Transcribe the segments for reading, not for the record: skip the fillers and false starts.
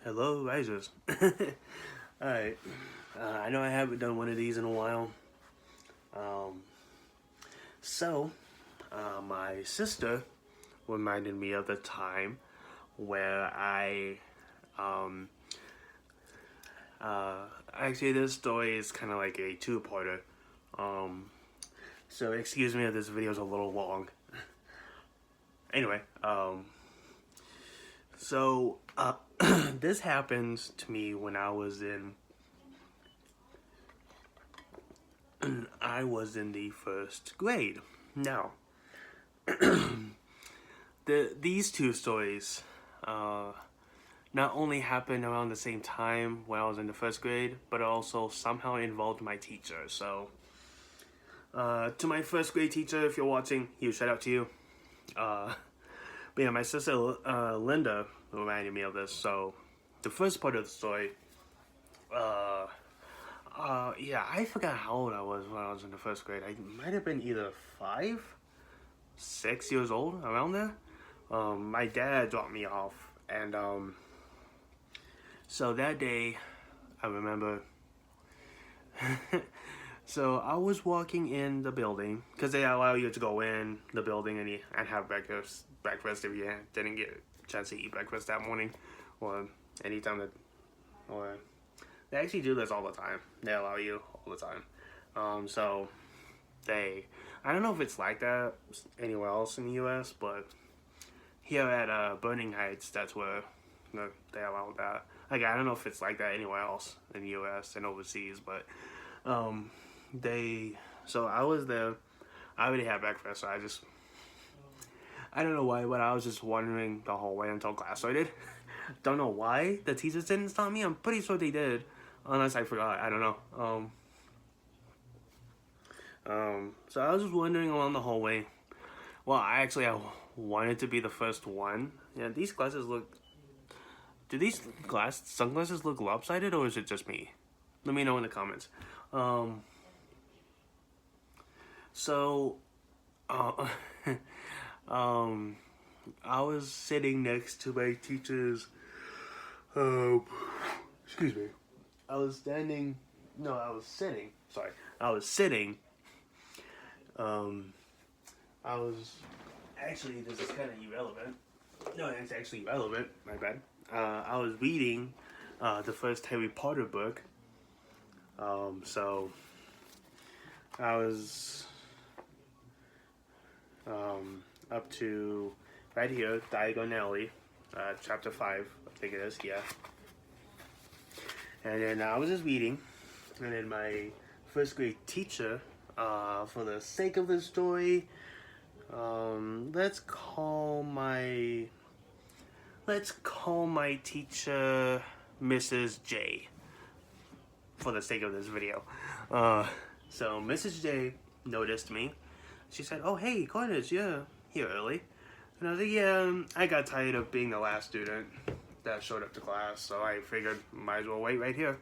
Hello, risers. Alright. I know I haven't done one of these in a while. Um, my sister reminded me of the time where um, actually, this story is kind of like a two-parter. Um, so excuse me if this video is a little long. Anyway, so, this happened to me when I was in the first grade. Now, these two stories not only happened around the same time when I was in the first grade, but also somehow involved my teacher. So, to my first grade teacher, if you're watching, huge shout out to you. But yeah, my sister Linda reminded me of this. So, the first part of the story, yeah, I forgot how old I was when I was in the first grade. I might have been either 5, 6 years old, around there. My dad dropped me off, and so that day, I remember. So I was walking in the building because they allow you to go in the building and have breakfast. Breakfast if you didn't get a chance to eat breakfast that morning, or anytime that, or they actually do this all the time. They allow you all the time. So I don't know if it's like that anywhere else in the U.S., but here at Burning Heights, that's where they allow that. Like, I don't know if it's like that anywhere else in the U.S. and overseas, but so I was there. I already had breakfast, so I don't know why, but I was just wandering the hallway until class started. Don't know why the teachers didn't stop me. I'm pretty sure they did, unless I forgot. I don't know. So I was just wandering along the hallway. Well, I wanted to be the first one. Yeah, these glasses look. Do these sunglasses look lopsided, or is it just me? Let me know in the comments. So, uh, I was sitting next to my teacher's. Excuse me. I was standing. No, I was sitting. Sorry, I was sitting. I was actually. This is kind of irrelevant. No, it's actually relevant. My bad. I was reading the first Harry Potter book. So I was up to right here, Diagon Alley, chapter 5, I think it is, yeah. And then I was just reading, and then my first grade teacher, for the sake of the story, let's call my teacher Mrs. J, for the sake of this video. So Mrs. J noticed me. She said, "Oh, hey, Carnage, yeah, here early." And I was like, "Yeah, I got tired of being the last student that showed up to class, so I figured might as well wait right here."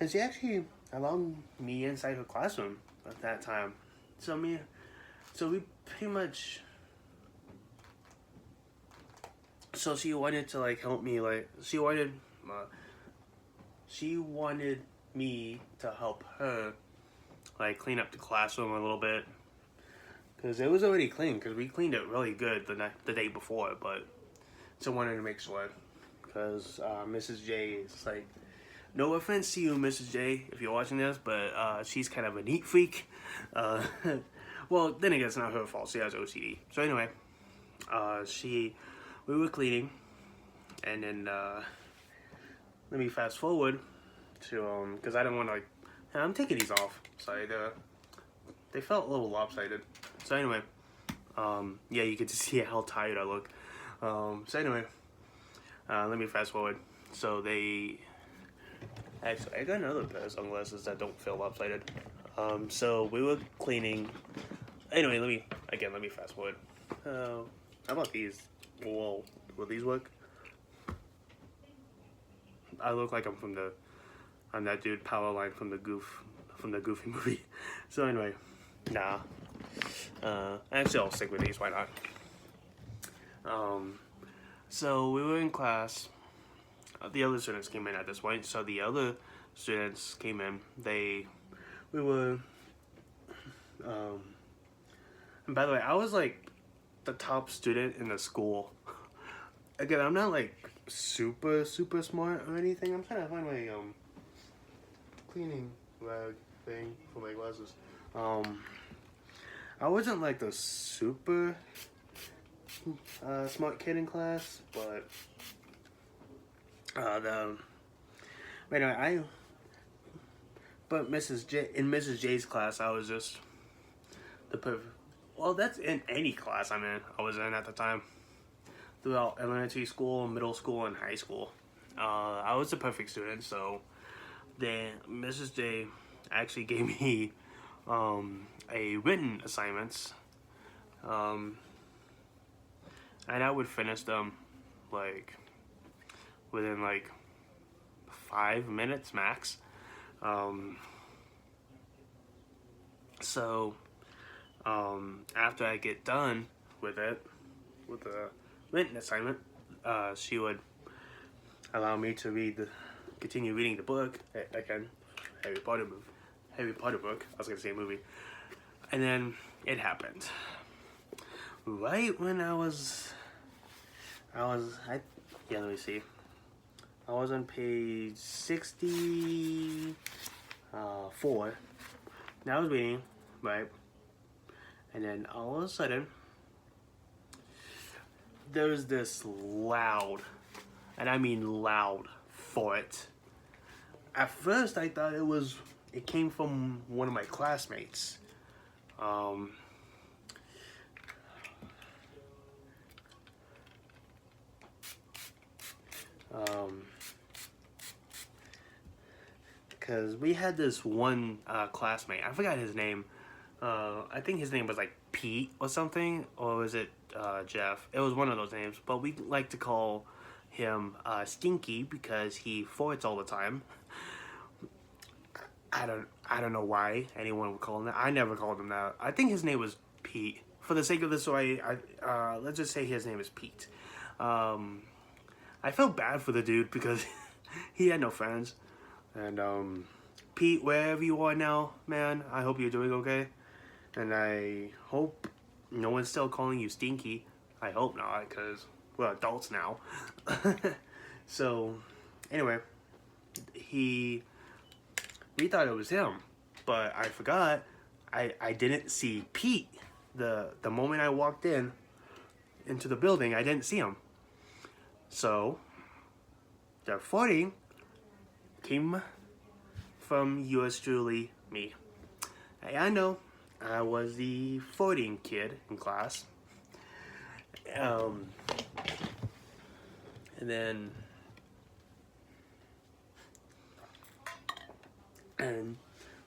And she actually allowed me inside her classroom at that time. So we pretty much. So she wanted to like help me, like she wanted me to help her like clean up the classroom a little bit. Because it was already clean, because we cleaned it really good the day before, but so wanted to make sure. Because Mrs. J is like, no offense to you, Mrs. J, if you're watching this, but she's kind of a neat freak. Well, then again, it's not her fault. She has OCD. So anyway, we were cleaning, and then let me fast forward to because I didn't want to like. I'm taking these off. Sorry, they felt a little lopsided. So anyway, yeah, you get to see how tired I look. So anyway, let me fast forward. So actually, I got another pair of sunglasses that don't feel lopsided. So we were cleaning. Anyway, let me fast forward. How about these? Whoa, will these work? I look like I'm that dude Powerline from the Goofy movie. So anyway, nah. Actually, I'll stick with these. Why not? So we were in class, the other students came in at this point. So the other students came in. We were. And by the way, I was like the top student in the school. Again, I'm not like super smart or anything. I'm trying to find my cleaning rag thing for my glasses. I wasn't like the super smart kid in class, but but Mrs. J's class, I was just the perfect. Well, that's in any class I was in at the time. Throughout elementary school, middle school, and high school, I was the perfect student. So, Mrs. J actually gave me a written assignments, and I would finish them like within like 5 minutes max. After I get done with the written assignment, she would allow me to continue reading the book again, Harry Potter book. I was gonna say movie, and then it happened right when I let me see. I was on page 64. Now I was reading, right? And then all of a sudden, there was this loud, and I mean loud, fart. At first, I thought it came from one of my classmates. Because we had this one classmate, I forgot his name. I think his name was like Pete or something, or was it Jeff? It was one of those names, but we like to call him Stinky because he farts all the time. I don't know why anyone would call him that. I never called him that. I think his name was Pete. For the sake of the story, let's just say his name is Pete. I felt bad for the dude because he had no friends. And Pete, wherever you are now, man, I hope you're doing okay. And I hope no one's still calling you Stinky. I hope not, because we're adults now. So, anyway, we thought it was him, but I forgot. I didn't see Pete. The moment I walked into the building, I didn't see him. So, the farting came from yours truly, me. I know I was the farting kid in class. And then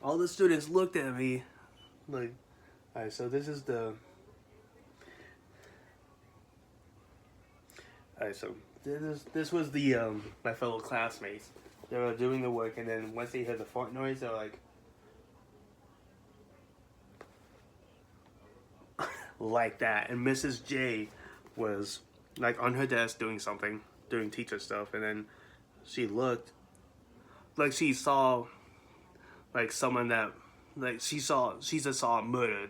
all the students looked at me like, alright, so this is this was the my fellow classmates. They were doing the work, and then once they heard the fart noise, they're like like that. And Mrs. J was like on her desk doing something, doing teacher stuff, and then she looked like she saw like someone that like she just saw a murder.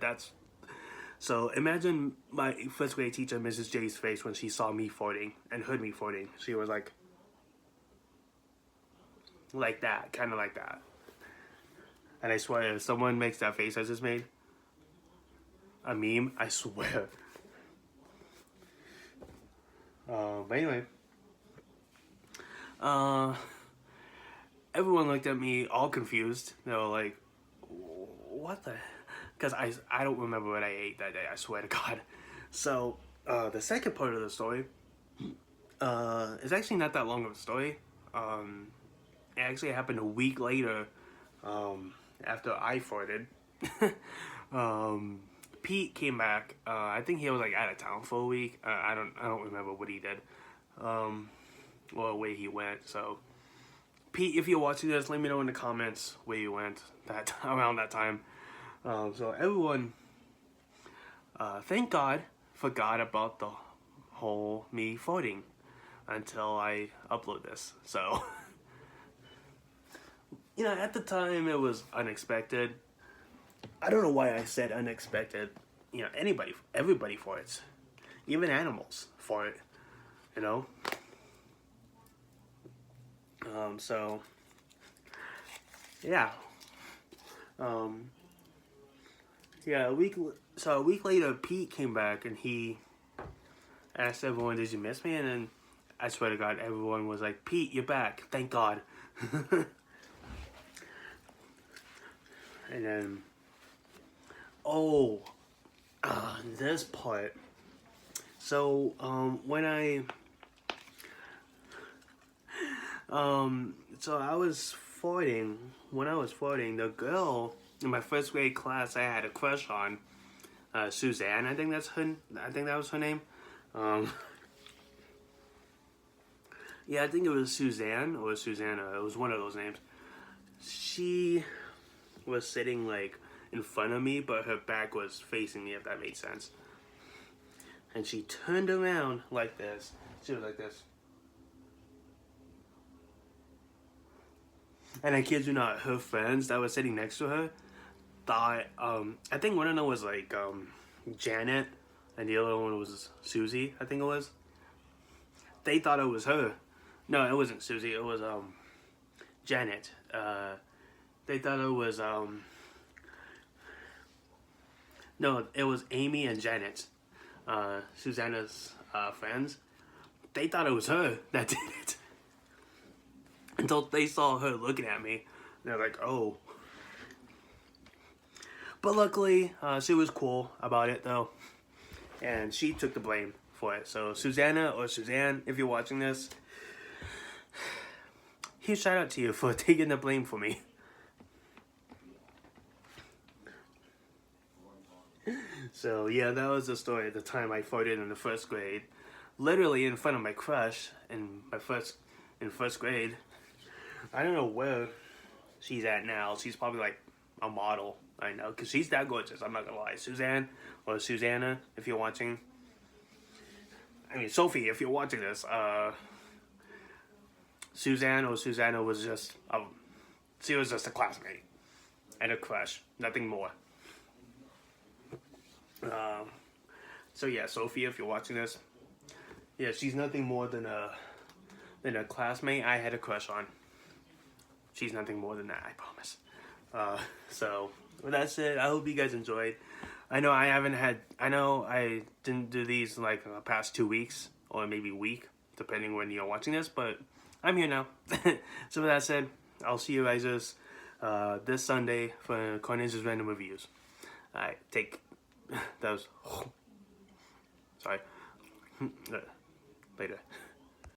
So imagine my first grade teacher, Mrs. J's face when she saw me farting and heard me farting. She was like that, kind of like that. And I swear, if someone makes that face I just made a meme, I swear. But anyway, everyone looked at me all confused. They were like, what the? Because I don't remember what I ate that day, I swear to God. So, the second part of the story is actually not that long of a story. It actually happened a week later, after I farted. Pete came back. I think he was like out of town for a week. I don't remember what he did, or where he went. So, Pete, if you're watching this, let me know in the comments where you went around that time. So everyone, thank God, forgot about the whole me farting. until I upload this. So, you know, at the time it was unexpected. I don't know why I said unexpected. You know, everybody for it, even animals for it. You know. So yeah. Yeah. A week later, Pete came back and he asked everyone, "Did you miss me?" And then I swear to God, everyone was like, "Pete, you're back. Thank God." And then, oh, this part. So, so I was farting. When I was farting, the girl in my first grade class I had a crush on, Suzanne. I think that was her name. Um, yeah, I think it was Suzanne or Susanna. It was one of those names. She was sitting like in front of me, but her back was facing me, if that made sense. And she turned around like this. She was like this. And I kid you not, her friends that were sitting next to her thought, I think one of them was like Janet, and the other one was Susie, I think it was. They thought it was her. No, it wasn't Susie, it was Janet. They thought it was no, it was Amy and Janet, Susanna's friends. They thought it was her that did it. Until they saw her looking at me. They're like, oh. But luckily, she was cool about it though. And she took the blame for it. So Susanna or Suzanne, if you're watching this, huge shout out to you for taking the blame for me. So yeah, that was the story at the time I farted in the first grade. Literally in front of my crush in first grade. I don't know where she's at now. She's probably like a model. I know, because she's that gorgeous. I'm not gonna lie. Suzanne or Susanna, if you're watching. I mean, Sophie, if you're watching this. Suzanne or Susanna was just she was just a classmate and a crush, nothing more. So yeah, Sophie, if you're watching this, yeah, she's nothing more than a classmate I had a crush on. She's nothing more than that, I promise. So that's it. I hope you guys enjoyed. I know I didn't do these like the past 2 weeks or maybe week, depending when you're watching this, but I'm here now. So with that said, I'll see you guys this Sunday for Carnage's Random Reviews. Alright, that was sorry. Later.